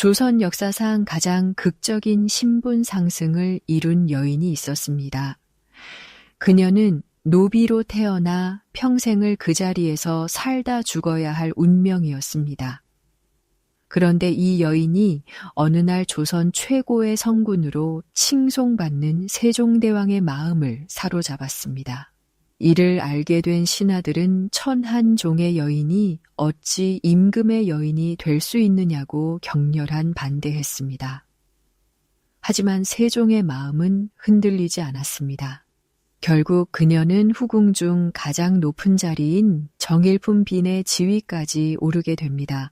조선 역사상 가장 극적인 신분 상승을 이룬 여인이 있었습니다. 그녀는 노비로 태어나 평생을 그 자리에서 살다 죽어야 할 운명이었습니다. 그런데 이 여인이 어느 날 조선 최고의 성군으로 칭송받는 세종대왕의 마음을 사로잡았습니다. 이를 알게 된 신하들은 천한종의 여인이 어찌 임금의 여인이 될 수 있느냐고 격렬한 반대했습니다. 하지만 세종의 마음은 흔들리지 않았습니다. 결국 그녀는 후궁 중 가장 높은 자리인 정일품 빈의 지위까지 오르게 됩니다.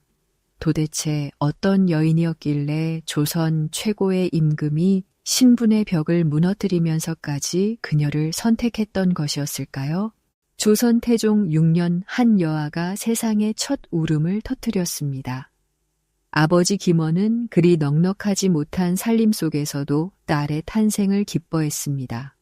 도대체 어떤 여인이었길래 조선 최고의 임금이 신분의 벽을 무너뜨리면서까지 그녀를 선택했던 것이었을까요? 조선 태종 6년 한 여아가 세상에 첫 울음을 터뜨렸습니다. 아버지 김원은 그리 넉넉하지 못한 살림 속에서도 딸의 탄생을 기뻐했습니다.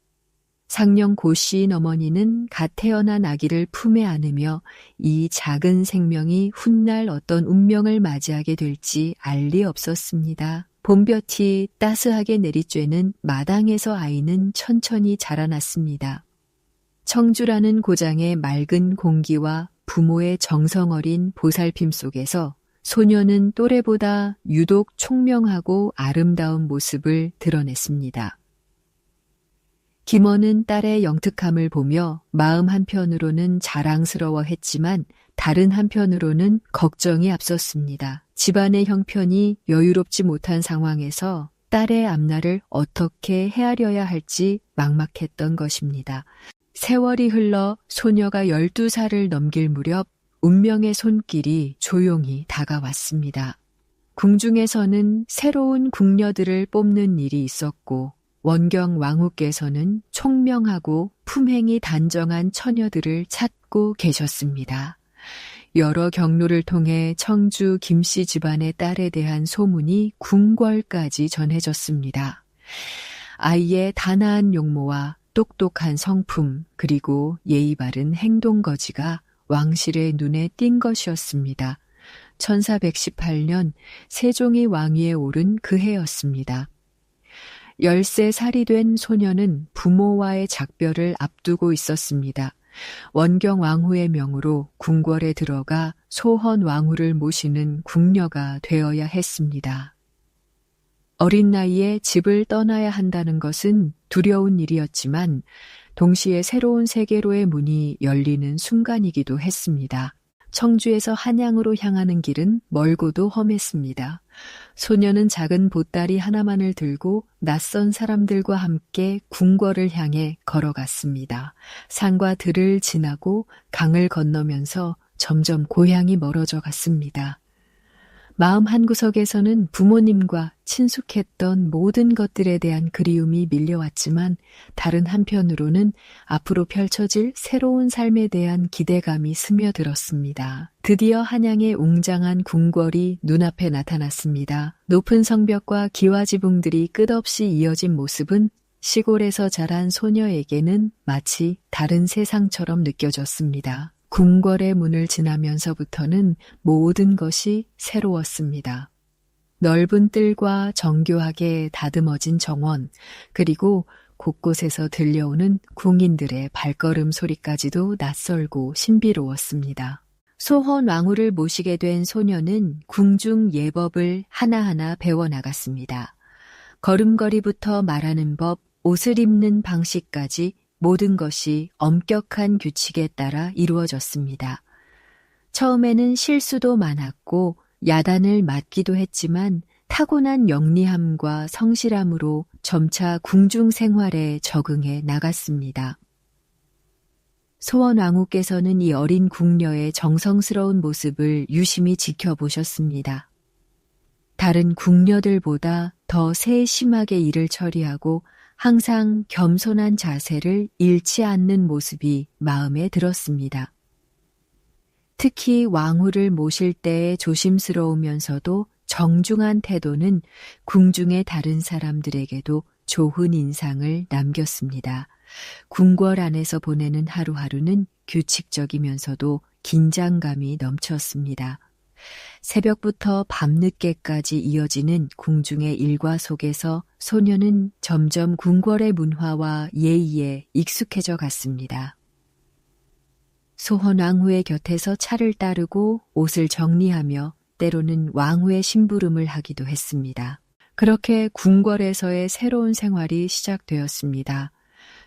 상령 고씨인 어머니는 갓 태어난 아기를 품에 안으며 이 작은 생명이 훗날 어떤 운명을 맞이하게 될지 알 리 없었습니다. 봄볕이 따스하게 내리쬐는 마당에서 아이는 천천히 자라났습니다. 청주라는 고장의 맑은 공기와 부모의 정성 어린 보살핌 속에서 소녀는 또래보다 유독 총명하고 아름다운 모습을 드러냈습니다. 김원은 딸의 영특함을 보며 마음 한편으로는 자랑스러워했지만 다른 한편으로는 걱정이 앞섰습니다. 집안의 형편이 여유롭지 못한 상황에서 딸의 앞날을 어떻게 헤아려야 할지 막막했던 것입니다. 세월이 흘러 소녀가 12살을 넘길 무렵 운명의 손길이 조용히 다가왔습니다. 궁중에서는 새로운 궁녀들을 뽑는 일이 있었고 원경 왕후께서는 총명하고 품행이 단정한 처녀들을 찾고 계셨습니다. 여러 경로를 통해 청주 김씨 집안의 딸에 대한 소문이 궁궐까지 전해졌습니다. 아이의 단아한 용모와 똑똑한 성품 그리고 예의 바른 행동거지가 왕실의 눈에 띈 것이었습니다. 1418년 세종이 왕위에 오른 그 해였습니다. 13살이 된 소녀는 부모와의 작별을 앞두고 있었습니다. 원경 왕후의 명으로 궁궐에 들어가 소헌 왕후를 모시는 궁녀가 되어야 했습니다. 어린 나이에 집을 떠나야 한다는 것은 두려운 일이었지만 동시에 새로운 세계로의 문이 열리는 순간이기도 했습니다. 청주에서 한양으로 향하는 길은 멀고도 험했습니다. 소녀는 작은 보따리 하나만을 들고 낯선 사람들과 함께 궁궐을 향해 걸어갔습니다. 산과 들을 지나고 강을 건너면서 점점 고향이 멀어져 갔습니다. 마음 한구석에서는 부모님과 친숙했던 모든 것들에 대한 그리움이 밀려왔지만 다른 한편으로는 앞으로 펼쳐질 새로운 삶에 대한 기대감이 스며들었습니다. 드디어 한양의 웅장한 궁궐이 눈앞에 나타났습니다. 높은 성벽과 기와지붕들이 끝없이 이어진 모습은 시골에서 자란 소녀에게는 마치 다른 세상처럼 느껴졌습니다. 궁궐의 문을 지나면서부터는 모든 것이 새로웠습니다. 넓은 뜰과 정교하게 다듬어진 정원, 그리고 곳곳에서 들려오는 궁인들의 발걸음 소리까지도 낯설고 신비로웠습니다. 소헌 왕후를 모시게 된 소녀는 궁중 예법을 하나하나 배워나갔습니다. 걸음걸이부터 말하는 법, 옷을 입는 방식까지 모든 것이 엄격한 규칙에 따라 이루어졌습니다. 처음에는 실수도 많았고 야단을 맞기도 했지만 타고난 영리함과 성실함으로 점차 궁중 생활에 적응해 나갔습니다. 소헌 왕후께서는 이 어린 궁녀의 정성스러운 모습을 유심히 지켜보셨습니다. 다른 궁녀들보다 더 세심하게 일을 처리하고 항상 겸손한 자세를 잃지 않는 모습이 마음에 들었습니다. 특히 왕후를 모실 때의 조심스러우면서도 정중한 태도는 궁중의 다른 사람들에게도 좋은 인상을 남겼습니다. 궁궐 안에서 보내는 하루하루는 규칙적이면서도 긴장감이 넘쳤습니다. 새벽부터 밤늦게까지 이어지는 궁중의 일과 속에서 소녀는 점점 궁궐의 문화와 예의에 익숙해져 갔습니다. 소헌 왕후의 곁에서 차를 따르고 옷을 정리하며 때로는 왕후의 심부름을 하기도 했습니다. 그렇게 궁궐에서의 새로운 생활이 시작되었습니다.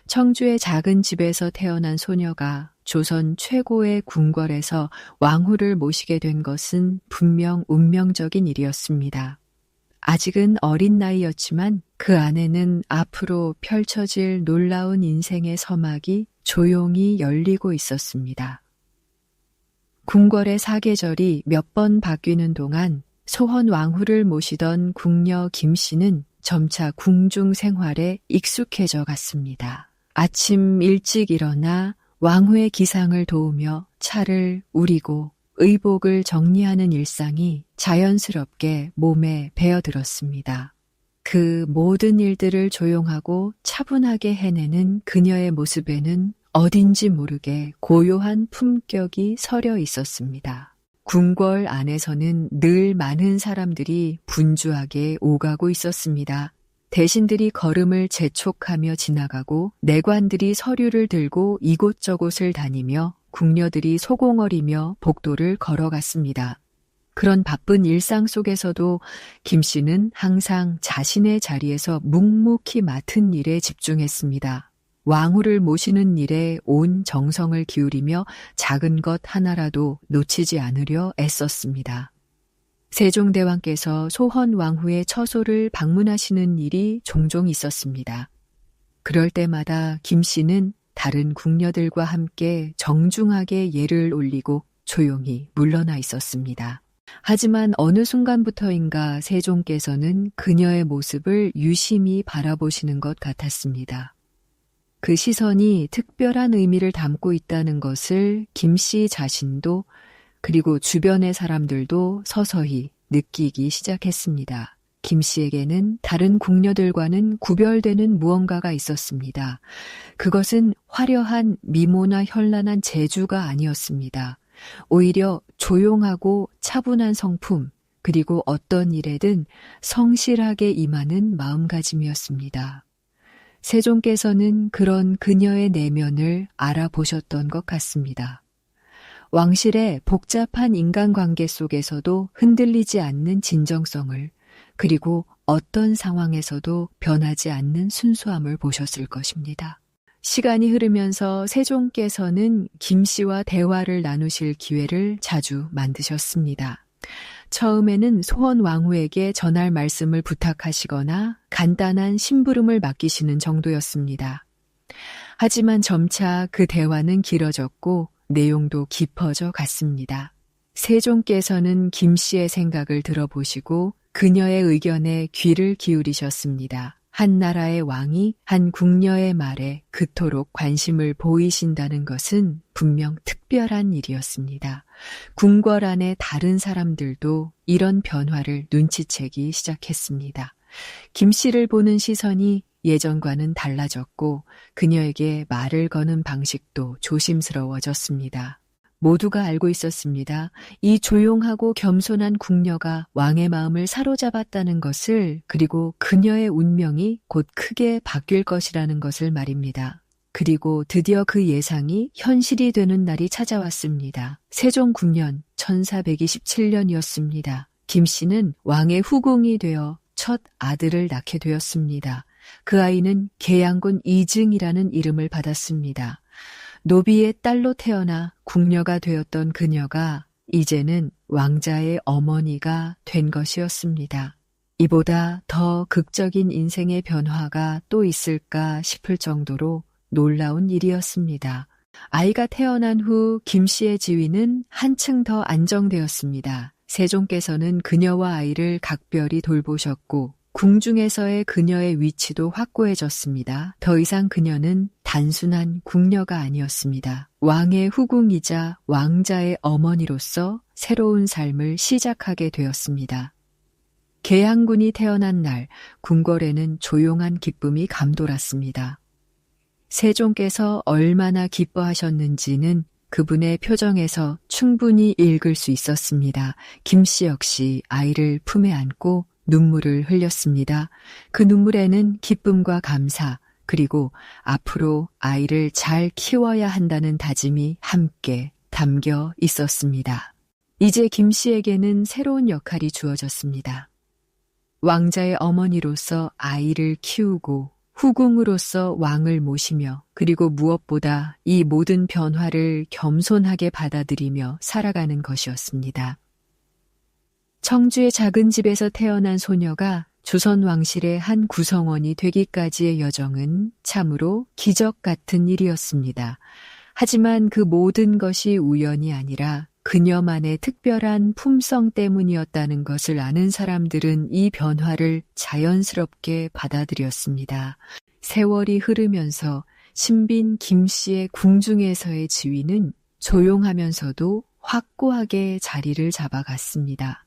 청주의 작은 집에서 태어난 소녀가 조선 최고의 궁궐에서 왕후를 모시게 된 것은 분명 운명적인 일이었습니다. 아직은 어린 나이였지만 그 안에는 앞으로 펼쳐질 놀라운 인생의 서막이 조용히 열리고 있었습니다. 궁궐의 사계절이 몇 번 바뀌는 동안 소헌 왕후를 모시던 궁녀 김씨는 점차 궁중 생활에 익숙해져 갔습니다. 아침 일찍 일어나 왕후의 기상을 도우며 차를 우리고 의복을 정리하는 일상이 자연스럽게 몸에 배어들었습니다. 그 모든 일들을 조용하고 차분하게 해내는 그녀의 모습에는 어딘지 모르게 고요한 품격이 서려 있었습니다. 궁궐 안에서는 늘 많은 사람들이 분주하게 오가고 있었습니다. 대신들이 걸음을 재촉하며 지나가고 내관들이 서류를 들고 이곳저곳을 다니며 궁녀들이 소공어리며 복도를 걸어갔습니다. 그런 바쁜 일상 속에서도 김 씨는 항상 자신의 자리에서 묵묵히 맡은 일에 집중했습니다. 왕후를 모시는 일에 온 정성을 기울이며 작은 것 하나라도 놓치지 않으려 애썼습니다. 세종대왕께서 소헌 왕후의 처소를 방문하시는 일이 종종 있었습니다. 그럴 때마다 김 씨는 다른 궁녀들과 함께 정중하게 예를 올리고 조용히 물러나 있었습니다. 하지만 어느 순간부터인가 세종께서는 그녀의 모습을 유심히 바라보시는 것 같았습니다. 그 시선이 특별한 의미를 담고 있다는 것을 김 씨 자신도 그리고 주변의 사람들도 서서히 느끼기 시작했습니다. 김 씨에게는 다른 궁녀들과는 구별되는 무언가가 있었습니다. 그것은 화려한 미모나 현란한 재주가 아니었습니다. 오히려 조용하고 차분한 성품, 그리고 어떤 일에든 성실하게 임하는 마음가짐이었습니다. 세종께서는 그런 그녀의 내면을 알아보셨던 것 같습니다. 왕실의 복잡한 인간관계 속에서도 흔들리지 않는 진정성을, 그리고 어떤 상황에서도 변하지 않는 순수함을 보셨을 것입니다. 시간이 흐르면서 세종께서는 김 씨와 대화를 나누실 기회를 자주 만드셨습니다. 처음에는 소헌 왕후에게 전할 말씀을 부탁하시거나 간단한 심부름을 맡기시는 정도였습니다. 하지만 점차 그 대화는 길어졌고 내용도 깊어져 갔습니다. 세종께서는 김 씨의 생각을 들어보시고 그녀의 의견에 귀를 기울이셨습니다. 한 나라의 왕이 한 궁녀의 말에 그토록 관심을 보이신다는 것은 분명 특별한 일이었습니다. 궁궐 안의 다른 사람들도 이런 변화를 눈치채기 시작했습니다. 김 씨를 보는 시선이 예전과는 달라졌고 그녀에게 말을 거는 방식도 조심스러워졌습니다. 모두가 알고 있었습니다. 이 조용하고 겸손한 궁녀가 왕의 마음을 사로잡았다는 것을, 그리고 그녀의 운명이 곧 크게 바뀔 것이라는 것을 말입니다. 그리고 드디어 그 예상이 현실이 되는 날이 찾아왔습니다. 세종 9년 1427년이었습니다. 김 씨는 왕의 후궁이 되어 첫 아들을 낳게 되었습니다. 그 아이는 계양군 이증이라는 이름을 받았습니다. 노비의 딸로 태어나 궁녀가 되었던 그녀가 이제는 왕자의 어머니가 된 것이었습니다. 이보다 더 극적인 인생의 변화가 또 있을까 싶을 정도로 놀라운 일이었습니다. 아이가 태어난 후 김 씨의 지위는 한층 더 안정되었습니다. 세종께서는 그녀와 아이를 각별히 돌보셨고 궁중에서의 그녀의 위치도 확고해졌습니다. 더 이상 그녀는 단순한 궁녀가 아니었습니다. 왕의 후궁이자 왕자의 어머니로서 새로운 삶을 시작하게 되었습니다. 계양군이 태어난 날 궁궐에는 조용한 기쁨이 감돌았습니다. 세종께서 얼마나 기뻐하셨는지는 그분의 표정에서 충분히 읽을 수 있었습니다. 김씨 역시 아이를 품에 안고 눈물을 흘렸습니다. 그 눈물에는 기쁨과 감사, 그리고 앞으로 아이를 잘 키워야 한다는 다짐이 함께 담겨 있었습니다. 이제 김씨에게는 새로운 역할이 주어졌습니다. 왕자의 어머니로서 아이를 키우고 후궁으로서 왕을 모시며 그리고 무엇보다 이 모든 변화를 겸손하게 받아들이며 살아가는 것이었습니다. 청주의 작은 집에서 태어난 소녀가 조선 왕실의 한 구성원이 되기까지의 여정은 참으로 기적 같은 일이었습니다. 하지만 그 모든 것이 우연이 아니라 그녀만의 특별한 품성 때문이었다는 것을 아는 사람들은 이 변화를 자연스럽게 받아들였습니다. 세월이 흐르면서 신빈 김씨의 궁중에서의 지위는 조용하면서도 확고하게 자리를 잡아갔습니다.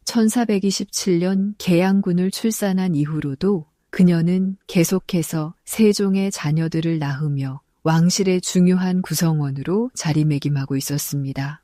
1427년 계양군을 출산한 이후로도 그녀는 계속해서 세종의 자녀들을 낳으며 왕실의 중요한 구성원으로 자리매김하고 있었습니다.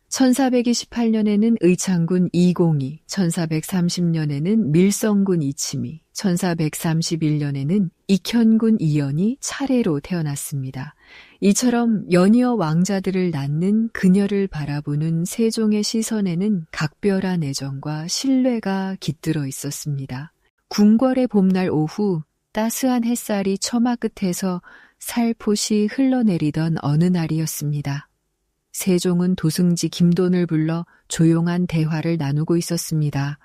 1428년에는 의창군 이공이, 1430년에는 밀성군 이침이, 1431년에는 익현군 이연이 차례로 태어났습니다. 이처럼 연이어 왕자들을 낳는 그녀를 바라보는 세종의 시선에는 각별한 애정과 신뢰가 깃들어 있었습니다. 궁궐의 봄날 오후 따스한 햇살이 처마 끝에서 살포시 흘러내리던 어느 날이었습니다. 세종은 도승지 김돈을 불러 조용한 대화를 나누고 있었습니다.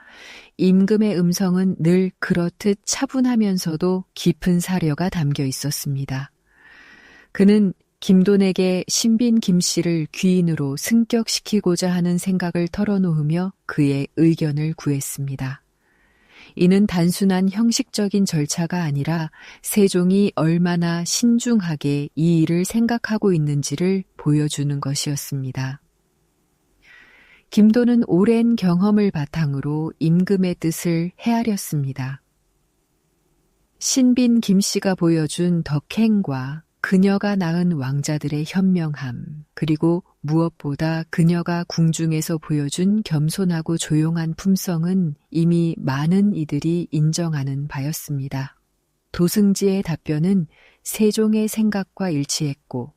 임금의 음성은 늘 그렇듯 차분하면서도 깊은 사려가 담겨 있었습니다. 그는 김돈에게 신빈 김씨를 귀인으로 승격시키고자 하는 생각을 털어놓으며 그의 의견을 구했습니다. 이는 단순한 형식적인 절차가 아니라 세종이 얼마나 신중하게 이 일을 생각하고 있는지를 보여주는 것이었습니다. 김돈은 오랜 경험을 바탕으로 임금의 뜻을 헤아렸습니다. 신빈 김씨가 보여준 덕행과 그녀가 낳은 왕자들의 현명함, 그리고 무엇보다 그녀가 궁중에서 보여준 겸손하고 조용한 품성은 이미 많은 이들이 인정하는 바였습니다. 도승지의 답변은 세종의 생각과 일치했고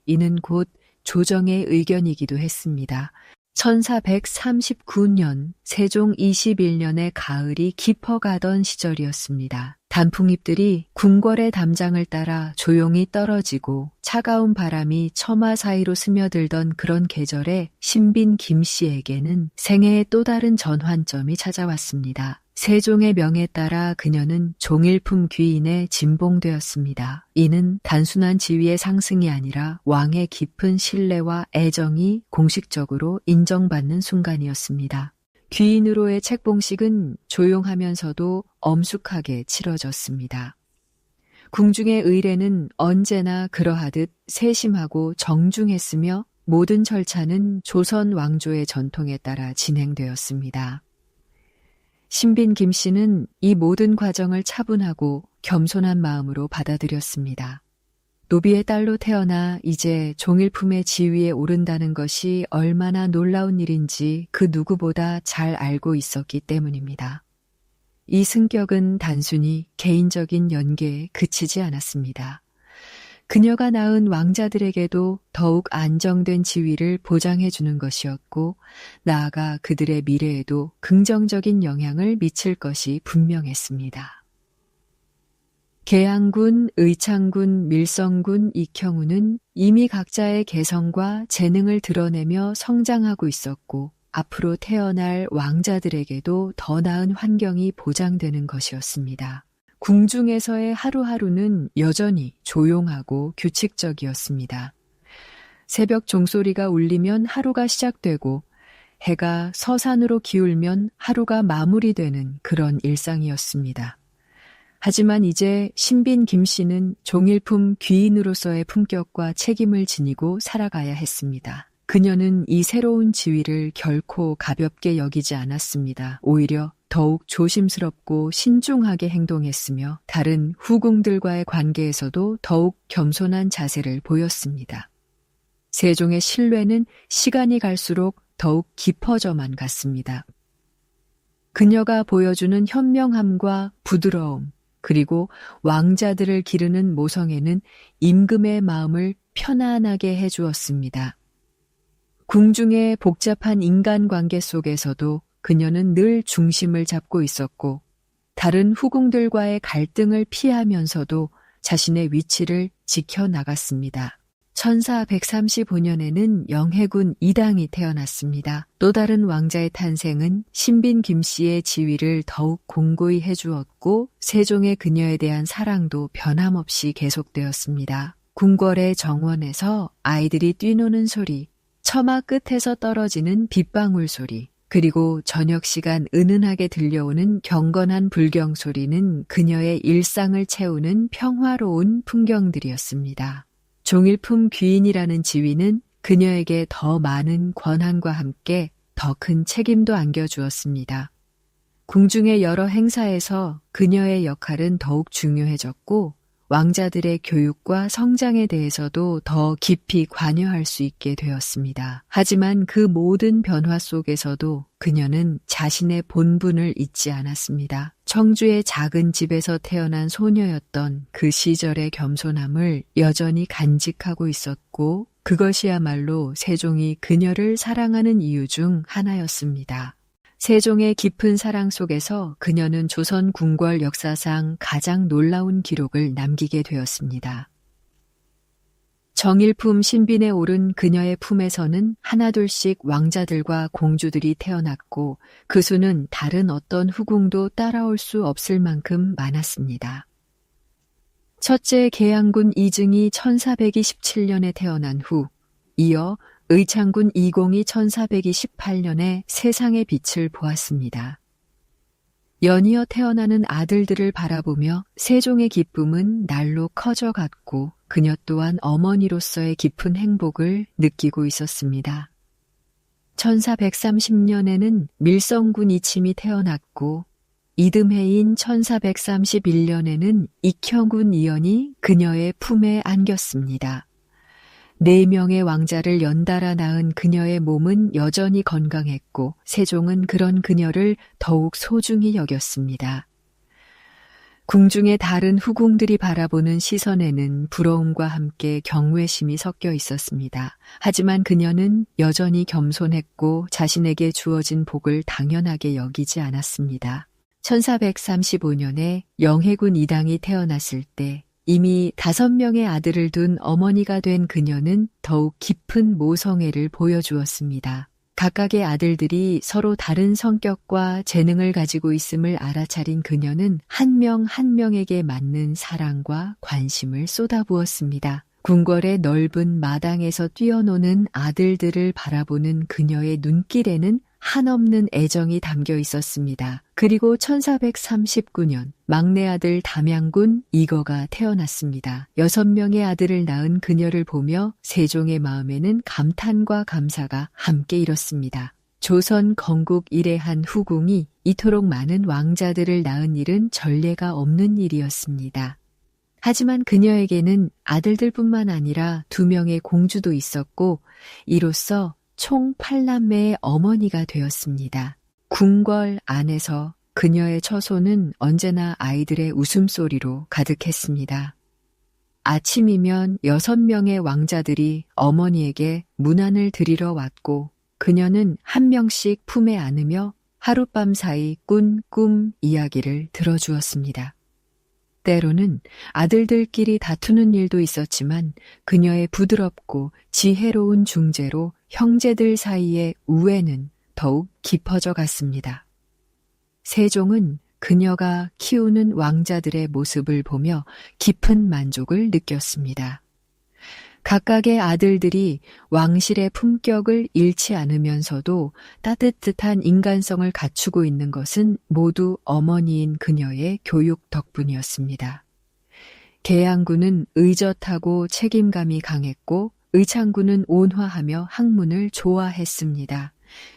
이는 곧 조정의 의견이기도 했습니다. 1439년 세종 21년의 가을이 깊어가던 시절이었습니다. 단풍잎들이 궁궐의 담장을 따라 조용히 떨어지고 차가운 바람이 처마 사이로 스며들던 그런 계절에 신빈 김씨에게는 생애의 또 다른 전환점이 찾아왔습니다. 세종의 명에 따라 그녀는 종일품 귀인에 진봉되었습니다. 이는 단순한 지위의 상승이 아니라 왕의 깊은 신뢰와 애정이 공식적으로 인정받는 순간이었습니다. 귀인으로의 책봉식은 조용하면서도 엄숙하게 치러졌습니다. 궁중의 의례는 언제나 그러하듯 세심하고 정중했으며 모든 절차는 조선 왕조의 전통에 따라 진행되었습니다. 신빈 김씨는 이 모든 과정을 차분하고 겸손한 마음으로 받아들였습니다. 노비의 딸로 태어나 이제 종일품의 지위에 오른다는 것이 얼마나 놀라운 일인지 그 누구보다 잘 알고 있었기 때문입니다. 이 승격은 단순히 개인적인 연계에 그치지 않았습니다. 그녀가 낳은 왕자들에게도 더욱 안정된 지위를 보장해 주는 것이었고 나아가 그들의 미래에도 긍정적인 영향을 미칠 것이 분명했습니다. 계양군, 의창군, 밀성군, 익형우는 이미 각자의 개성과 재능을 드러내며 성장하고 있었고 앞으로 태어날 왕자들에게도 더 나은 환경이 보장되는 것이었습니다. 궁중에서의 하루하루는 여전히 조용하고 규칙적이었습니다. 새벽 종소리가 울리면 하루가 시작되고 해가 서산으로 기울면 하루가 마무리되는 그런 일상이었습니다. 하지만 이제 신빈 김씨는 종일품 귀인으로서의 품격과 책임을 지니고 살아가야 했습니다. 그녀는 이 새로운 지위를 결코 가볍게 여기지 않았습니다. 오히려 더욱 조심스럽고 신중하게 행동했으며 다른 후궁들과의 관계에서도 더욱 겸손한 자세를 보였습니다. 세종의 신뢰는 시간이 갈수록 더욱 깊어져만 갔습니다. 그녀가 보여주는 현명함과 부드러움, 그리고 왕자들을 기르는 모성애는 임금의 마음을 편안하게 해주었습니다. 궁중의 복잡한 인간관계 속에서도 그녀는 늘 중심을 잡고 있었고, 다른 후궁들과의 갈등을 피하면서도 자신의 위치를 지켜나갔습니다. 천사 135년에는 영해군 이당이 태어났습니다. 또 다른 왕자의 탄생은 신빈 김씨의 지위를 더욱 공고히 해주었고, 세종의 그녀에 대한 사랑도 변함없이 계속되었습니다. 궁궐의 정원에서 아이들이 뛰노는 소리, 처마 끝에서 떨어지는 빗방울 소리, 그리고 저녁 시간 은은하게 들려오는 경건한 불경 소리는 그녀의 일상을 채우는 평화로운 풍경들이었습니다. 종일품 귀인이라는 지위는 그녀에게 더 많은 권한과 함께 더 큰 책임도 안겨주었습니다. 궁중의 여러 행사에서 그녀의 역할은 더욱 중요해졌고, 왕자들의 교육과 성장에 대해서도 더 깊이 관여할 수 있게 되었습니다. 하지만 그 모든 변화 속에서도 그녀는 자신의 본분을 잊지 않았습니다. 청주의 작은 집에서 태어난 소녀였던 그 시절의 겸손함을 여전히 간직하고 있었고, 그것이야말로 세종이 그녀를 사랑하는 이유 중 하나였습니다. 세종의 깊은 사랑 속에서 그녀는 조선 궁궐 역사상 가장 놀라운 기록을 남기게 되었습니다. 정일품 신빈에 오른 그녀의 품에서는 하나둘씩 왕자들과 공주들이 태어났고, 그 수는 다른 어떤 후궁도 따라올 수 없을 만큼 많았습니다. 첫째 계양군 이증이 1427년에 태어난 후, 이어 의창군 이공이 1428년에 세상의 빛을 보았습니다. 연이어 태어나는 아들들을 바라보며 세종의 기쁨은 날로 커져갔고, 그녀 또한 어머니로서의 깊은 행복을 느끼고 있었습니다. 1430년에는 밀성군 이침이 태어났고, 이듬해인 1431년에는 익형군 이연이 그녀의 품에 안겼습니다. 4명의 왕자를 연달아 낳은 그녀의 몸은 여전히 건강했고, 세종은 그런 그녀를 더욱 소중히 여겼습니다. 궁중의 다른 후궁들이 바라보는 시선에는 부러움과 함께 경외심이 섞여 있었습니다. 하지만 그녀는 여전히 겸손했고 자신에게 주어진 복을 당연하게 여기지 않았습니다. 1435년에 영해군 이당이 태어났을 때 이미 5명의 아들을 둔 어머니가 된 그녀는 더욱 깊은 모성애를 보여주었습니다. 각각의 아들들이 서로 다른 성격과 재능을 가지고 있음을 알아차린 그녀는 한 명 한 명에게 맞는 사랑과 관심을 쏟아부었습니다. 궁궐의 넓은 마당에서 뛰어노는 아들들을 바라보는 그녀의 눈길에는 한없는 애정이 담겨 있었습니다. 그리고 1439년 막내 아들 담양군 이거가 태어났습니다. 6명의 아들을 낳은 그녀를 보며 세종의 마음에는 감탄과 감사가 함께 일었습니다. 조선 건국 이래 한 후궁이 이토록 많은 왕자들을 낳은 일은 전례가 없는 일이었습니다. 하지만 그녀에게는 아들들뿐만 아니라 2명의 공주도 있었고, 이로써 총 8남매의 어머니가 되었습니다. 궁궐 안에서 그녀의 처소는 언제나 아이들의 웃음소리로 가득했습니다. 아침이면 6명의 왕자들이 어머니에게 문안을 드리러 왔고, 그녀는 한 명씩 품에 안으며 하룻밤 사이 꾼 꿈 이야기를 들어주었습니다. 때로는 아들들끼리 다투는 일도 있었지만 그녀의 부드럽고 지혜로운 중재로 형제들 사이의 우애는 더욱 깊어져 갔습니다. 세종은 그녀가 키우는 왕자들의 모습을 보며 깊은 만족을 느꼈습니다. 각각의 아들들이 왕실의 품격을 잃지 않으면서도 따뜻한 인간성을 갖추고 있는 것은 모두 어머니인 그녀의 교육 덕분이었습니다. 계양군은 의젓하고 책임감이 강했고, 의창군은 온화하며 학문을 좋아했습니다.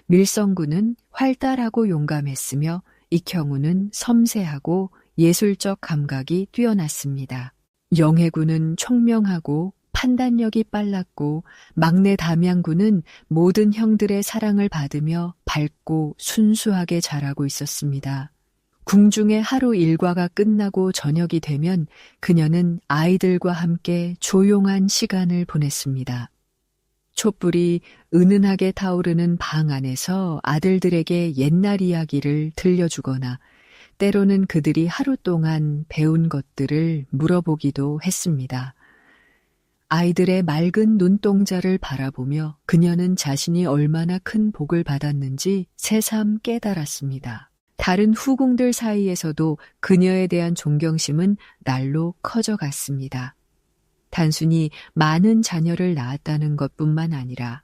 밀성군은 활달하고 용감했으며, 익형우는 섬세하고 예술적 감각이 뛰어났습니다. 영해군은 총명하고 판단력이 빨랐고 막내 담양군은 모든 형들의 사랑을 받으며 밝고 순수하게 자라고 있었습니다. 궁중의 하루 일과가 끝나고 저녁이 되면 그녀는 아이들과 함께 조용한 시간을 보냈습니다. 촛불이 은은하게 타오르는 방 안에서 아들들에게 옛날 이야기를 들려주거나 때로는 그들이 하루 동안 배운 것들을 물어보기도 했습니다. 아이들의 맑은 눈동자를 바라보며 그녀는 자신이 얼마나 큰 복을 받았는지 새삼 깨달았습니다. 다른 후궁들 사이에서도 그녀에 대한 존경심은 날로 커져갔습니다. 단순히 많은 자녀를 낳았다는 것뿐만 아니라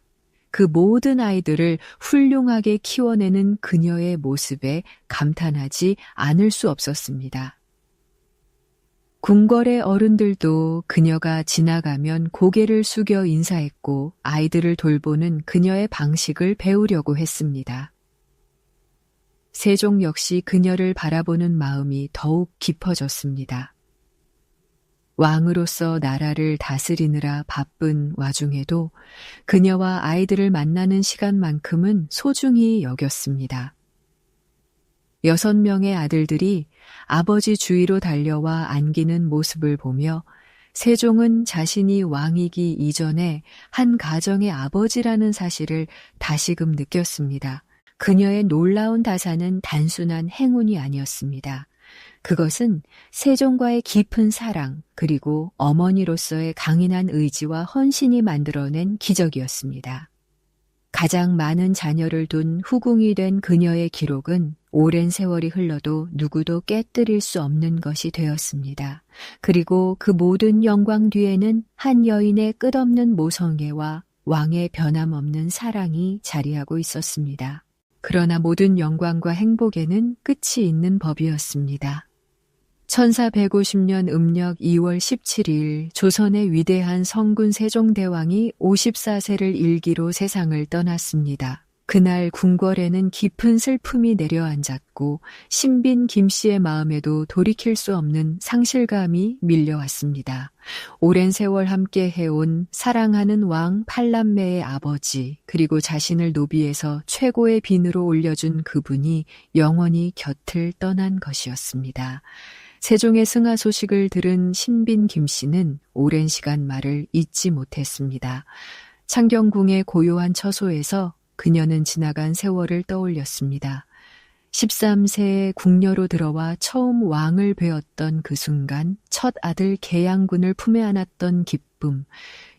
그 모든 아이들을 훌륭하게 키워내는 그녀의 모습에 감탄하지 않을 수 없었습니다. 궁궐의 어른들도 그녀가 지나가면 고개를 숙여 인사했고 아이들을 돌보는 그녀의 방식을 배우려고 했습니다. 세종 역시 그녀를 바라보는 마음이 더욱 깊어졌습니다. 왕으로서 나라를 다스리느라 바쁜 와중에도 그녀와 아이들을 만나는 시간만큼은 소중히 여겼습니다. 6명의 아들들이 아버지 주위로 달려와 안기는 모습을 보며 세종은 자신이 왕이기 이전에 한 가정의 아버지라는 사실을 다시금 느꼈습니다. 그녀의 놀라운 다사는 단순한 행운이 아니었습니다. 그것은 세종과의 깊은 사랑 그리고 어머니로서의 강인한 의지와 헌신이 만들어낸 기적이었습니다. 가장 많은 자녀를 둔 후궁이 된 그녀의 기록은 오랜 세월이 흘러도 누구도 깨뜨릴 수 없는 것이 되었습니다. 그리고 그 모든 영광 뒤에는 한 여인의 끝없는 모성애와 왕의 변함없는 사랑이 자리하고 있었습니다. 그러나 모든 영광과 행복에는 끝이 있는 법이었습니다. 1450년 음력 2월 17일 조선의 위대한 성군 세종대왕이 54세를 일기로 세상을 떠났습니다. 그날 궁궐에는 깊은 슬픔이 내려앉았고 신빈 김씨의 마음에도 돌이킬 수 없는 상실감이 밀려왔습니다. 오랜 세월 함께 해온 사랑하는 왕 팔남매의 아버지 그리고 자신을 노비에서 최고의 빈으로 올려준 그분이 영원히 곁을 떠난 것이었습니다. 세종의 승하 소식을 들은 신빈 김씨는 오랜 시간 말을 잇지 못했습니다. 창경궁의 고요한 처소에서 그녀는 지나간 세월을 떠올렸습니다. 13세의 궁녀로 들어와 처음 왕을 뵈었던 그 순간 첫 아들 계양군을 품에 안았던 기쁨,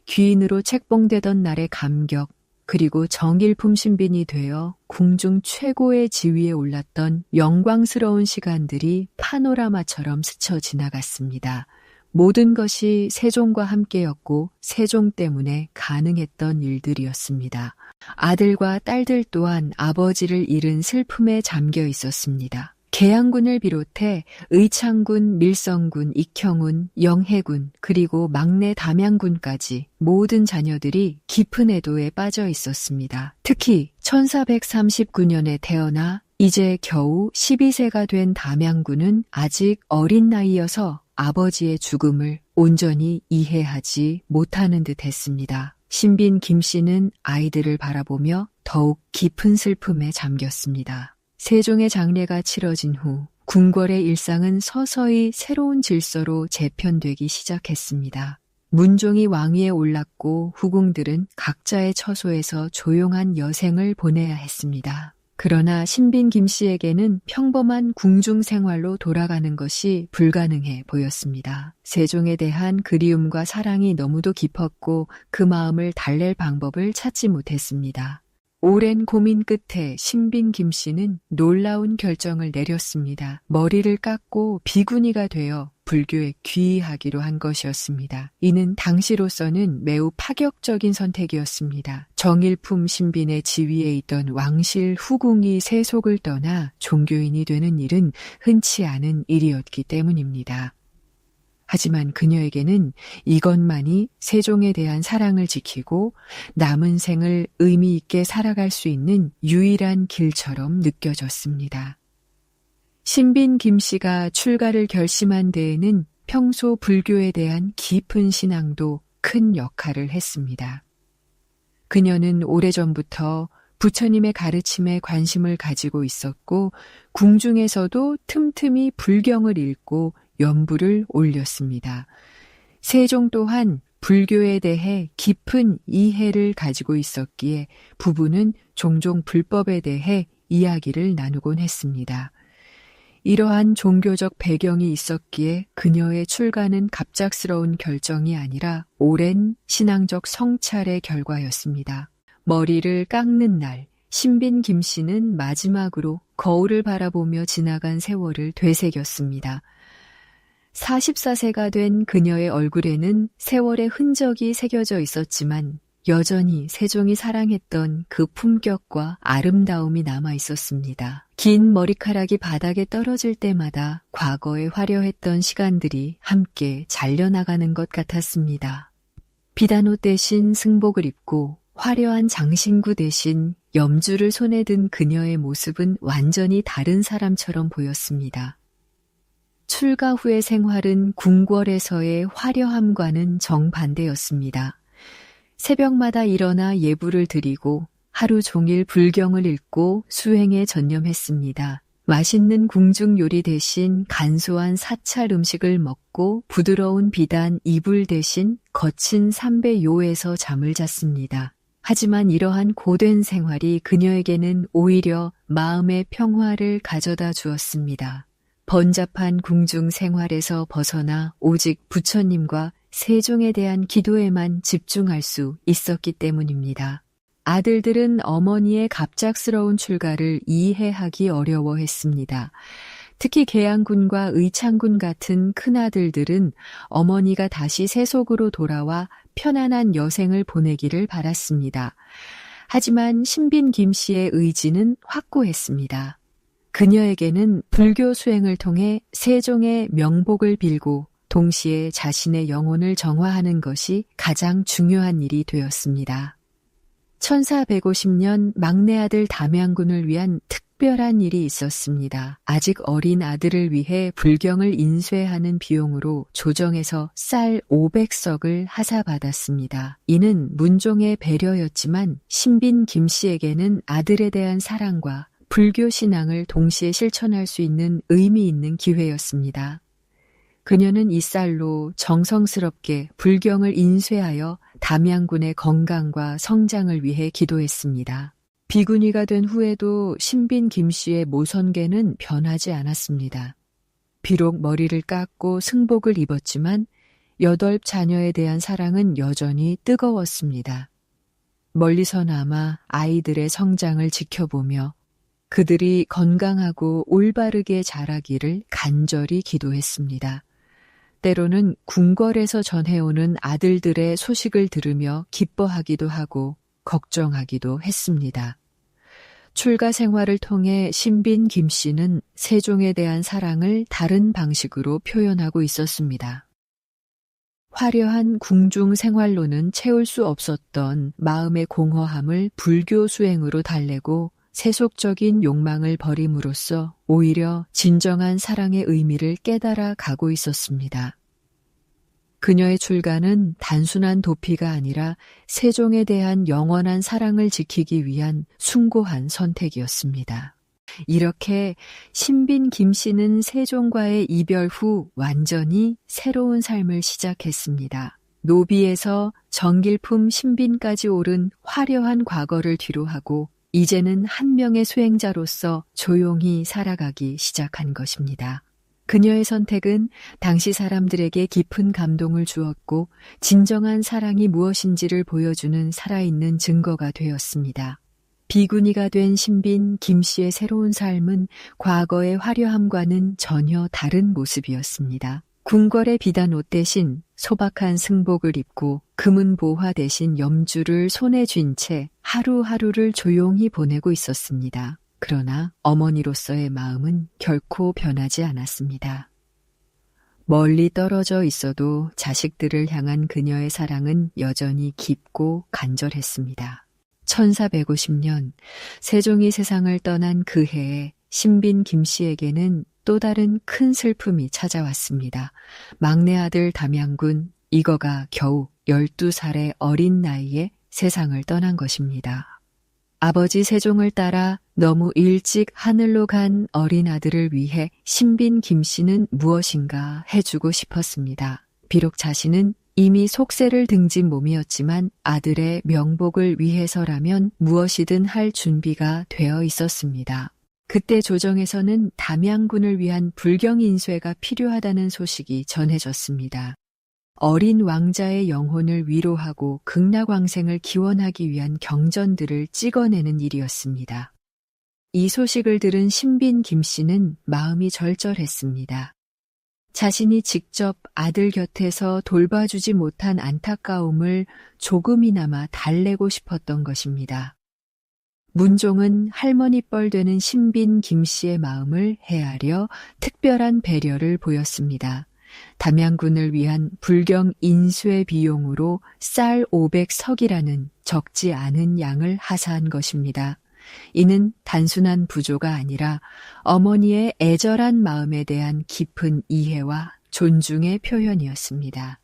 귀인으로 책봉되던 날의 감격, 그리고 정일품 신빈이 되어 궁중 최고의 지위에 올랐던 영광스러운 시간들이 파노라마처럼 스쳐 지나갔습니다. 모든 것이 세종과 함께였고 세종 때문에 가능했던 일들이었습니다. 아들과 딸들 또한 아버지를 잃은 슬픔에 잠겨 있었습니다. 계양군을 비롯해 의창군, 밀성군, 익형군, 영해군, 그리고 막내 담양군까지 모든 자녀들이 깊은 애도에 빠져 있었습니다. 특히 1439년에 태어나 이제 겨우 12세가 된 담양군은 아직 어린 나이여서 아버지의 죽음을 온전히 이해하지 못하는 듯 했습니다. 신빈 김씨는 아이들을 바라보며 더욱 깊은 슬픔에 잠겼습니다. 세종의 장례가 치러진 후 궁궐의 일상은 서서히 새로운 질서로 재편되기 시작했습니다. 문종이 왕위에 올랐고 후궁들은 각자의 처소에서 조용한 여생을 보내야 했습니다. 그러나 신빈 김씨에게는 평범한 궁중 생활로 돌아가는 것이 불가능해 보였습니다. 세종에 대한 그리움과 사랑이 너무도 깊었고 그 마음을 달랠 방법을 찾지 못했습니다. 오랜 고민 끝에 신빈 김씨는 놀라운 결정을 내렸습니다. 머리를 깎고 비구니가 되어 불교에 귀의하기로 한 것이었습니다. 이는 당시로서는 매우 파격적인 선택이었습니다. 정일품 신빈의 지위에 있던 왕실 후궁이 세속을 떠나 종교인이 되는 일은 흔치 않은 일이었기 때문입니다. 하지만 그녀에게는 이것만이 세종에 대한 사랑을 지키고 남은 생을 의미 있게 살아갈 수 있는 유일한 길처럼 느껴졌습니다. 신빈 김씨가 출가를 결심한 데에는 평소 불교에 대한 깊은 신앙도 큰 역할을 했습니다. 그녀는 오래전부터 부처님의 가르침에 관심을 가지고 있었고 궁중에서도 틈틈이 불경을 읽고 연부를 올렸습니다. 세종 또한 불교에 대해 깊은 이해를 가지고 있었기에 부부는 종종 불법에 대해 이야기를 나누곤 했습니다. 이러한 종교적 배경이 있었기에 그녀의 출가는 갑작스러운 결정이 아니라 오랜 신앙적 성찰의 결과였습니다. 머리를 깎는 날, 신빈 김 씨는 마지막으로 거울을 바라보며 지나간 세월을 되새겼습니다. 44세가 된 그녀의 얼굴에는 세월의 흔적이 새겨져 있었지만 여전히 세종이 사랑했던 그 품격과 아름다움이 남아 있었습니다. 긴 머리카락이 바닥에 떨어질 때마다 과거에 화려했던 시간들이 함께 잘려나가는 것 같았습니다. 비단옷 대신 승복을 입고 화려한 장신구 대신 염주를 손에 든 그녀의 모습은 완전히 다른 사람처럼 보였습니다. 출가 후의 생활은 궁궐에서의 화려함과는 정반대였습니다. 새벽마다 일어나 예불을 드리고 하루 종일 불경을 읽고 수행에 전념했습니다. 맛있는 궁중 요리 대신 간소한 사찰 음식을 먹고 부드러운 비단 이불 대신 거친 삼배요에서 잠을 잤습니다. 하지만 이러한 고된 생활이 그녀에게는 오히려 마음의 평화를 가져다 주었습니다. 번잡한 궁중 생활에서 벗어나 오직 부처님과 세종에 대한 기도에만 집중할 수 있었기 때문입니다. 아들들은 어머니의 갑작스러운 출가를 이해하기 어려워했습니다. 특히 계양군과 의창군 같은 큰아들들은 어머니가 다시 세속으로 돌아와 편안한 여생을 보내기를 바랐습니다. 하지만 신빈 김 씨의 의지는 확고했습니다. 그녀에게는 불교 수행을 통해 세종의 명복을 빌고 동시에 자신의 영혼을 정화하는 것이 가장 중요한 일이 되었습니다. 1450년 막내 아들 담양군을 위한 특별한 일이 있었습니다. 아직 어린 아들을 위해 불경을 인쇄하는 비용으로 조정에서 쌀 500석을 하사받았습니다. 이는 문종의 배려였지만 신빈 김 씨에게는 아들에 대한 사랑과 불교 신앙을 동시에 실천할 수 있는 의미 있는 기회였습니다. 그녀는 이 쌀로 정성스럽게 불경을 인쇄하여 담양군의 건강과 성장을 위해 기도했습니다. 비구니가 된 후에도 신빈 김 씨의 모선계는 변하지 않았습니다. 비록 머리를 깎고 승복을 입었지만 8 자녀에 대한 사랑은 여전히 뜨거웠습니다. 멀리서나마 아이들의 성장을 지켜보며 그들이 건강하고 올바르게 자라기를 간절히 기도했습니다. 때로는 궁궐에서 전해오는 아들들의 소식을 들으며 기뻐하기도 하고 걱정하기도 했습니다. 출가 생활을 통해 신빈 김 씨는 세종에 대한 사랑을 다른 방식으로 표현하고 있었습니다. 화려한 궁중 생활로는 채울 수 없었던 마음의 공허함을 불교 수행으로 달래고 세속적인 욕망을 버림으로써 오히려 진정한 사랑의 의미를 깨달아 가고 있었습니다. 그녀의 출가는 단순한 도피가 아니라 세종에 대한 영원한 사랑을 지키기 위한 숭고한 선택이었습니다. 이렇게 신빈 김 씨는 세종과의 이별 후 완전히 새로운 삶을 시작했습니다. 노비에서 정길품 신빈까지 오른 화려한 과거를 뒤로하고 이제는 한 명의 수행자로서 조용히 살아가기 시작한 것입니다. 그녀의 선택은 당시 사람들에게 깊은 감동을 주었고 진정한 사랑이 무엇인지를 보여주는 살아있는 증거가 되었습니다. 비구니가 된 신빈 김 씨의 새로운 삶은 과거의 화려함과는 전혀 다른 모습이었습니다. 궁궐의 비단옷 대신 소박한 승복을 입고 금은 보화 대신 염주를 손에 쥔 채 하루하루를 조용히 보내고 있었습니다. 그러나 어머니로서의 마음은 결코 변하지 않았습니다. 멀리 떨어져 있어도 자식들을 향한 그녀의 사랑은 여전히 깊고 간절했습니다. 1450년 세종이 세상을 떠난 그 해에 신빈 김 씨에게는 또 다른 큰 슬픔이 찾아왔습니다. 막내 아들 담양군 이거가 겨우 12살의 어린 나이에 세상을 떠난 것입니다. 아버지 세종을 따라 너무 일찍 하늘로 간 어린 아들을 위해 신빈 김씨는 무엇인가 해주고 싶었습니다. 비록 자신은 이미 속세를 등진 몸이었지만 아들의 명복을 위해서라면 무엇이든 할 준비가 되어 있었습니다. 그때 조정에서는 담양군을 위한 불경 인쇄가 필요하다는 소식이 전해졌습니다. 어린 왕자의 영혼을 위로하고 극락왕생을 기원하기 위한 경전들을 찍어내는 일이었습니다. 이 소식을 들은 신빈 김씨는 마음이 절절했습니다. 자신이 직접 아들 곁에서 돌봐주지 못한 안타까움을 조금이나마 달래고 싶었던 것입니다. 문종은 할머니 뻘 되는 신빈 김씨의 마음을 헤아려 특별한 배려를 보였습니다. 담양군을 위한 불경 인쇄 비용으로 쌀 500석이라는 적지 않은 양을 하사한 것입니다. 이는 단순한 부조가 아니라 어머니의 애절한 마음에 대한 깊은 이해와 존중의 표현이었습니다.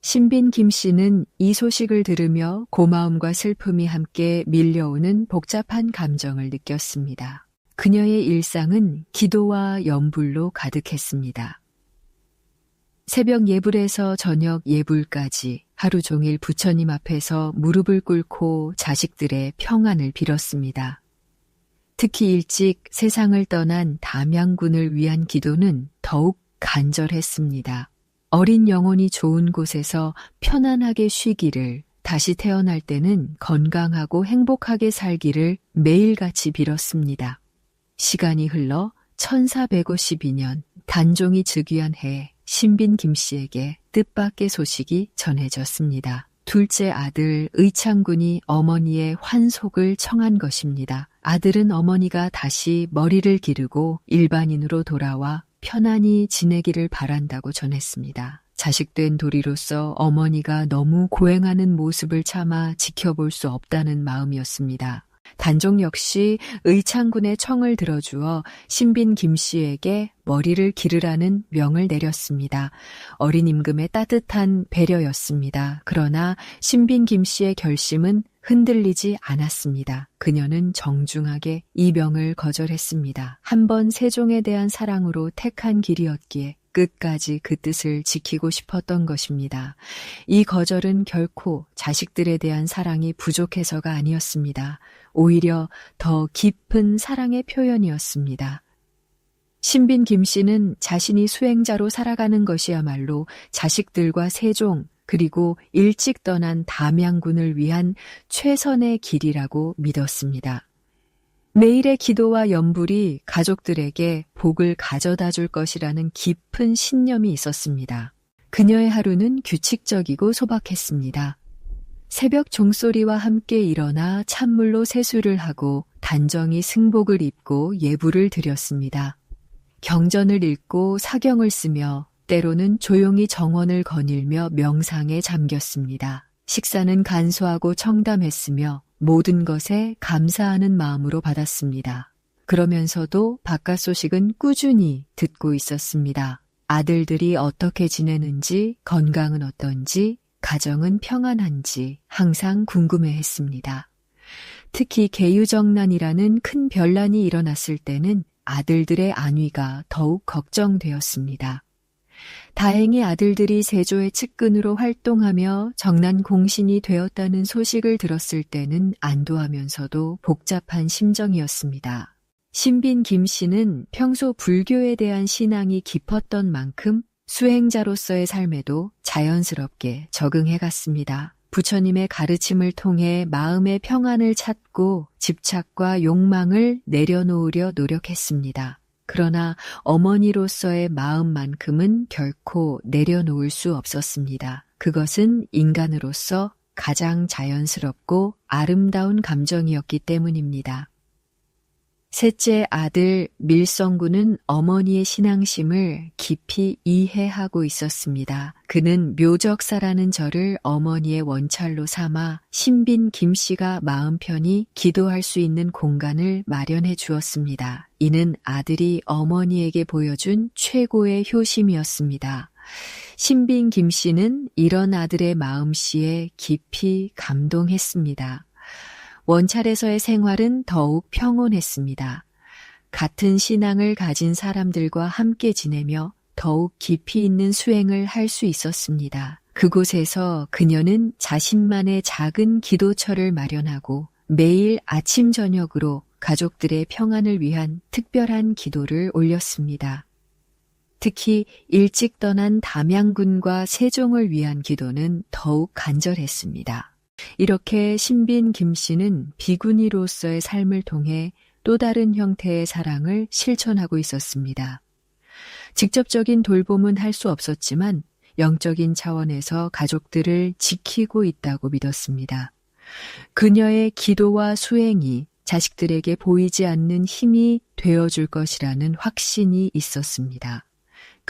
신빈 김씨는 이 소식을 들으며 고마움과 슬픔이 함께 밀려오는 복잡한 감정을 느꼈습니다. 그녀의 일상은 기도와 염불로 가득했습니다. 새벽 예불에서 저녁 예불까지 하루 종일 부처님 앞에서 무릎을 꿇고 자식들의 평안을 빌었습니다. 특히 일찍 세상을 떠난 담양군을 위한 기도는 더욱 간절했습니다. 어린 영혼이 좋은 곳에서 편안하게 쉬기를, 다시 태어날 때는 건강하고 행복하게 살기를 매일같이 빌었습니다. 시간이 흘러 1452년 단종이 즉위한 해 신빈 김씨에게 뜻밖의 소식이 전해졌습니다. 둘째 아들 의창군이 어머니의 환속을 청한 것입니다. 아들은 어머니가 다시 머리를 기르고 일반인으로 돌아와 편안히 지내기를 바란다고 전했습니다. 자식된 도리로서 어머니가 너무 고행하는 모습을 차마 지켜볼 수 없다는 마음이었습니다. 단종 역시 의창군의 청을 들어주어 신빈 김씨에게 머리를 기르라는 명을 내렸습니다. 어린 임금의 따뜻한 배려였습니다. 그러나 신빈 김씨의 결심은 흔들리지 않았습니다. 그녀는 정중하게 이 명을 거절했습니다. 한번 세종에 대한 사랑으로 택한 길이었기에 끝까지 그 뜻을 지키고 싶었던 것입니다. 이 거절은 결코 자식들에 대한 사랑이 부족해서가 아니었습니다. 오히려 더 깊은 사랑의 표현이었습니다. 신빈 김씨는 자신이 수행자로 살아가는 것이야말로 자식들과 세종, 그리고 일찍 떠난 담양군을 위한 최선의 길이라고 믿었습니다. 매일의 기도와 염불이 가족들에게 복을 가져다 줄 것이라는 깊은 신념이 있었습니다. 그녀의 하루는 규칙적이고 소박했습니다. 새벽 종소리와 함께 일어나 찬물로 세수를 하고 단정히 승복을 입고 예불을 드렸습니다. 경전을 읽고 사경을 쓰며 때로는 조용히 정원을 거닐며 명상에 잠겼습니다. 식사는 간소하고 청담했으며 모든 것에 감사하는 마음으로 받았습니다. 그러면서도 바깥 소식은 꾸준히 듣고 있었습니다. 아들들이 어떻게 지내는지, 건강은 어떤지, 가정은 평안한지 항상 궁금해했습니다. 특히 계유정난이라는 큰 변란이 일어났을 때는 아들들의 안위가 더욱 걱정되었습니다. 다행히 아들들이 세조의 측근으로 활동하며 정난 공신이 되었다는 소식을 들었을 때는 안도하면서도 복잡한 심정이었습니다. 신빈 김씨는 평소 불교에 대한 신앙이 깊었던 만큼 수행자로서의 삶에도 자연스럽게 적응해 갔습니다. 부처님의 가르침을 통해 마음의 평안을 찾고 집착과 욕망을 내려놓으려 노력했습니다. 그러나 어머니로서의 마음만큼은 결코 내려놓을 수 없었습니다. 그것은 인간으로서 가장 자연스럽고 아름다운 감정이었기 때문입니다. 셋째 아들 밀성군은 어머니의 신앙심을 깊이 이해하고 있었습니다. 그는 묘적사라는 절을 어머니의 원찰로 삼아 신빈 김씨가 마음 편히 기도할 수 있는 공간을 마련해 주었습니다. 이는 아들이 어머니에게 보여준 최고의 효심이었습니다. 신빈 김 씨는 이런 아들의 마음씨에 깊이 감동했습니다. 원찰에서의 생활은 더욱 평온했습니다. 같은 신앙을 가진 사람들과 함께 지내며 더욱 깊이 있는 수행을 할 수 있었습니다. 그곳에서 그녀는 자신만의 작은 기도처를 마련하고 매일 아침 저녁으로 가족들의 평안을 위한 특별한 기도를 올렸습니다. 특히 일찍 떠난 담양군과 세종을 위한 기도는 더욱 간절했습니다. 이렇게 신빈 김 씨는 비구니로서의 삶을 통해 또 다른 형태의 사랑을 실천하고 있었습니다. 직접적인 돌봄은 할 수 없었지만 영적인 차원에서 가족들을 지키고 있다고 믿었습니다. 그녀의 기도와 수행이 자식들에게 보이지 않는 힘이 되어줄 것이라는 확신이 있었습니다.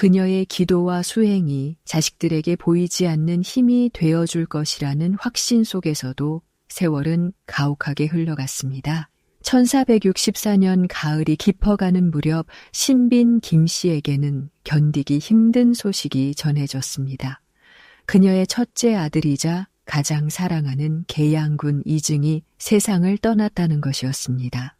그녀의 기도와 수행이 자식들에게 보이지 않는 힘이 되어줄 것이라는 확신 속에서도 세월은 가혹하게 흘러갔습니다. 1464년 가을이 깊어가는 무렵 신빈 김 씨에게는 견디기 힘든 소식이 전해졌습니다. 그녀의 첫째 아들이자 가장 사랑하는 계양군 이증이 세상을 떠났다는 것이었습니다.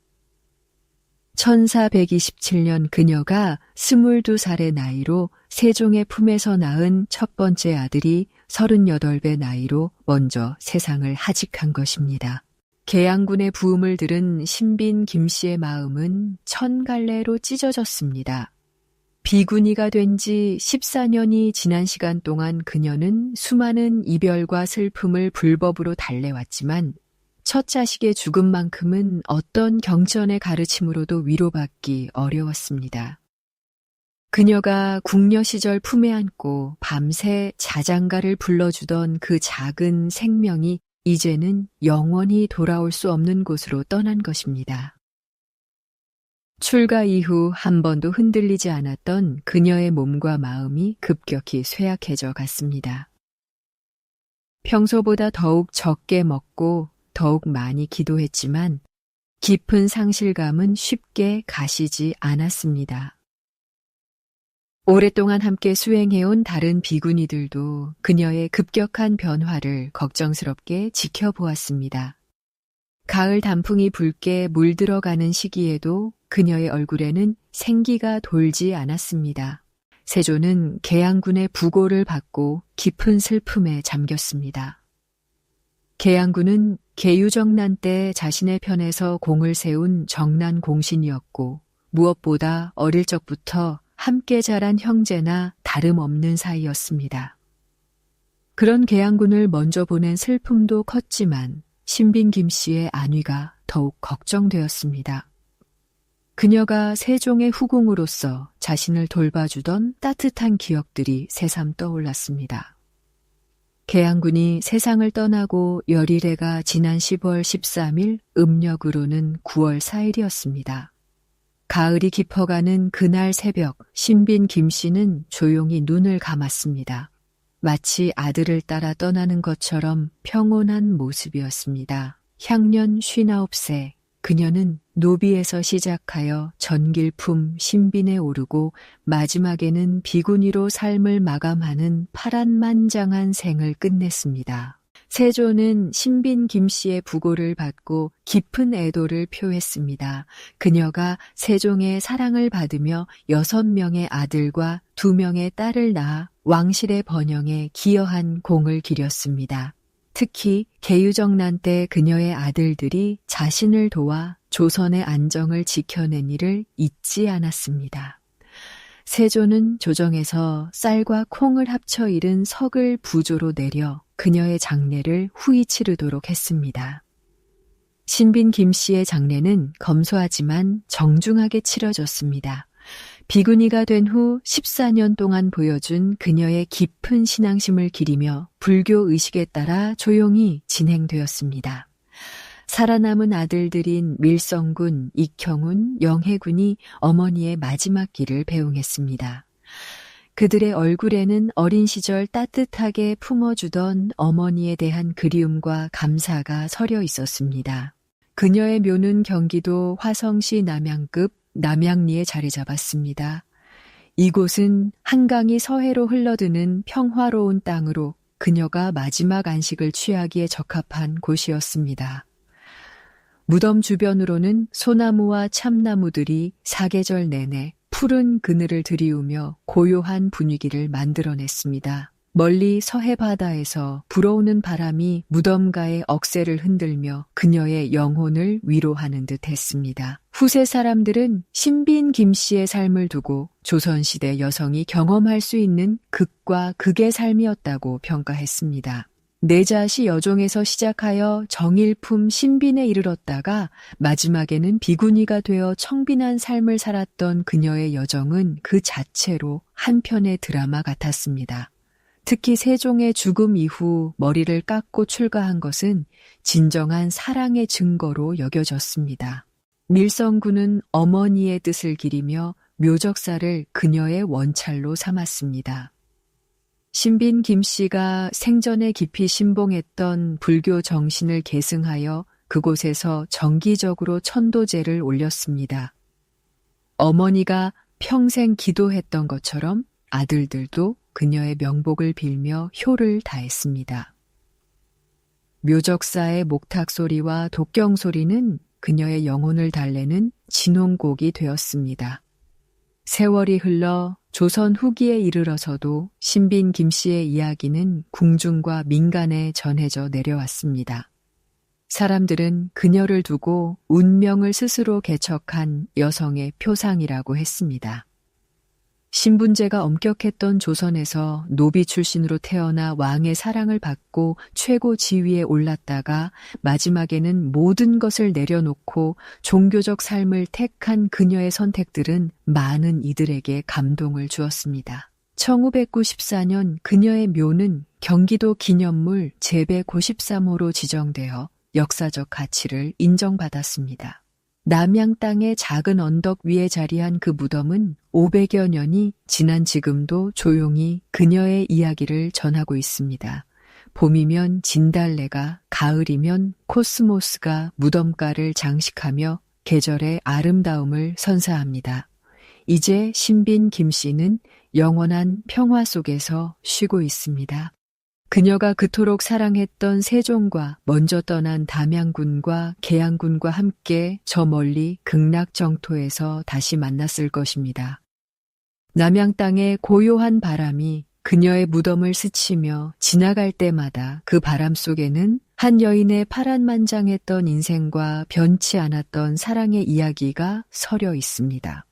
1427년 그녀가 22살의 나이로 세종의 품에서 낳은 첫 번째 아들이 38배 나이로 먼저 세상을 하직한 것입니다. 계양군의 부음을 들은 신빈 김 씨의 마음은 천갈래로 찢어졌습니다. 비구니가 된 지 14년이 지난 시간 동안 그녀는 수많은 이별과 슬픔을 불법으로 달래왔지만 첫 자식의 죽음만큼은 어떤 경전의 가르침으로도 위로받기 어려웠습니다. 그녀가 궁녀 시절 품에 안고 밤새 자장가를 불러주던 그 작은 생명이 이제는 영원히 돌아올 수 없는 곳으로 떠난 것입니다. 출가 이후 한 번도 흔들리지 않았던 그녀의 몸과 마음이 급격히 쇠약해져 갔습니다. 평소보다 더욱 적게 먹고 더욱 많이 기도했지만 깊은 상실감은 쉽게 가시지 않았습니다. 오랫동안 함께 수행해온 다른 비구니들도 그녀의 급격한 변화를 걱정스럽게 지켜보았습니다. 가을 단풍이 붉게 물들어가는 시기에도 그녀의 얼굴에는 생기가 돌지 않았습니다. 세조는 계양군의 부고를 받고 깊은 슬픔에 잠겼습니다. 계양군은 계유정난 때 자신의 편에서 공을 세운 정난 공신이었고 무엇보다 어릴 적부터 함께 자란 형제나 다름없는 사이였습니다. 그런 계양군을 먼저 보낸 슬픔도 컸지만 신빈 김 씨의 안위가 더욱 걱정되었습니다. 그녀가 세종의 후궁으로서 자신을 돌봐주던 따뜻한 기억들이 새삼 떠올랐습니다. 계양군이 세상을 떠나고 열일해가 지난 10월 13일 음력으로는 9월 4일이었습니다. 가을이 깊어가는 그날 새벽 신빈 김 씨는 조용히 눈을 감았습니다. 마치 아들을 따라 떠나는 것처럼 평온한 모습이었습니다. 향년 59세, 그녀는 노비에서 시작하여 전길품 신빈에 오르고 마지막에는 비구니로 삶을 마감하는 파란만장한 생을 끝냈습니다. 세조는 신빈 김 씨의 부고를 받고 깊은 애도를 표했습니다. 그녀가 세종의 사랑을 받으며 6명의 아들과 2명의 딸을 낳아 왕실의 번영에 기여한 공을 기렸습니다. 특히 계유정난 때 그녀의 아들들이 자신을 도와 조선의 안정을 지켜낸 일을 잊지 않았습니다. 세조는 조정에서 쌀과 콩을 합쳐 이른 석을 부조로 내려 그녀의 장례를 후히 치르도록 했습니다. 신빈 김 씨의 장례는 검소하지만 정중하게 치러졌습니다. 비구니가 된 후 14년 동안 보여준 그녀의 깊은 신앙심을 기리며 불교 의식에 따라 조용히 진행되었습니다. 살아남은 아들들인 밀성군, 익형훈, 영해군이 어머니의 마지막 길을 배웅했습니다. 그들의 얼굴에는 어린 시절 따뜻하게 품어주던 어머니에 대한 그리움과 감사가 서려 있었습니다. 그녀의 묘는 경기도 화성시 남양급 남양리에 자리 잡았습니다. 이곳은 한강이 서해로 흘러드는 평화로운 땅으로 그녀가 마지막 안식을 취하기에 적합한 곳이었습니다. 무덤 주변으로는 소나무와 참나무들이 사계절 내내 푸른 그늘을 들이우며 고요한 분위기를 만들어냈습니다. 멀리 서해 바다에서 불어오는 바람이 무덤가의 억새를 흔들며 그녀의 영혼을 위로하는 듯 했습니다. 후세 사람들은 신빈 김씨의 삶을 두고 조선시대 여성이 경험할 수 있는 극과 극의 삶이었다고 평가했습니다. 내자시 여종에서 시작하여 정일품 신빈에 이르렀다가 마지막에는 비구니가 되어 청빈한 삶을 살았던 그녀의 여정은 그 자체로 한 편의 드라마 같았습니다. 특히 세종의 죽음 이후 머리를 깎고 출가한 것은 진정한 사랑의 증거로 여겨졌습니다. 밀성군은 어머니의 뜻을 기리며 묘적사를 그녀의 원찰로 삼았습니다. 신빈 김씨가 생전에 깊이 신봉했던 불교 정신을 계승하여 그곳에서 정기적으로 천도제를 올렸습니다. 어머니가 평생 기도했던 것처럼 아들들도 그녀의 명복을 빌며 효를 다했습니다. 묘적사의 목탁 소리와 독경 소리는 그녀의 영혼을 달래는 진홍곡이 되었습니다. 세월이 흘러 조선 후기에 이르러서도 신빈 김씨의 이야기는 궁중과 민간에 전해져 내려왔습니다. 사람들은 그녀를 두고 운명을 스스로 개척한 여성의 표상이라고 했습니다. 신분제가 엄격했던 조선에서 노비 출신으로 태어나 왕의 사랑을 받고 최고 지위에 올랐다가 마지막에는 모든 것을 내려놓고 종교적 삶을 택한 그녀의 선택들은 많은 이들에게 감동을 주었습니다. 1994년 그녀의 묘는 경기도 기념물 제193호로 지정되어 역사적 가치를 인정받았습니다. 남양 땅의 작은 언덕 위에 자리한 그 무덤은 500여 년이 지난 지금도 조용히 그녀의 이야기를 전하고 있습니다. 봄이면 진달래가, 가을이면 코스모스가 무덤가를 장식하며 계절의 아름다움을 선사합니다. 이제 신빈 김씨는 영원한 평화 속에서 쉬고 있습니다. 그녀가 그토록 사랑했던 세종과 먼저 떠난 담양군과 계양군과 함께 저 멀리 극락정토에서 다시 만났을 것입니다. 남양 땅의 고요한 바람이 그녀의 무덤을 스치며 지나갈 때마다 그 바람 속에는 한 여인의 파란만장했던 인생과 변치 않았던 사랑의 이야기가 서려 있습니다.